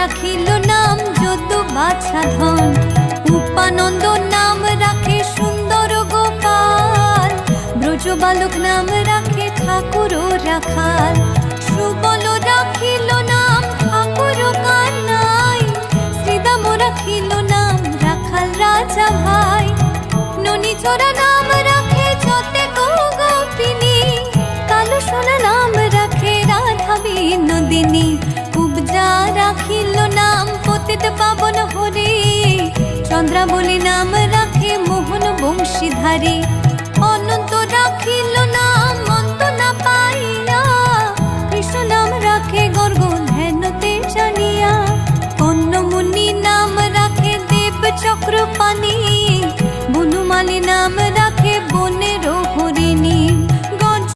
রাখিল নাম যদু বাছা ধন, উপানন্দ নাম রাখে সুন্দর গোপাল, ব্রজ বালক নাম রাখে ঠাকুর রাখাল, সুবল রাখিল নাম ঠাকুর কানাই, শ্রীদাম রাখিল নাম রাখাল রাজা ভাই, ননীচরা নাম রাখে যতে গোপিনী, কালো সোনা নাম রাখে রাধা বিনোদিনী, কুবজা রাখিল নাম পতিত পাবন হরে, চন্দ্রাবলী নাম রাখে মোহন বংশীধারী, অনন্ত রাখিল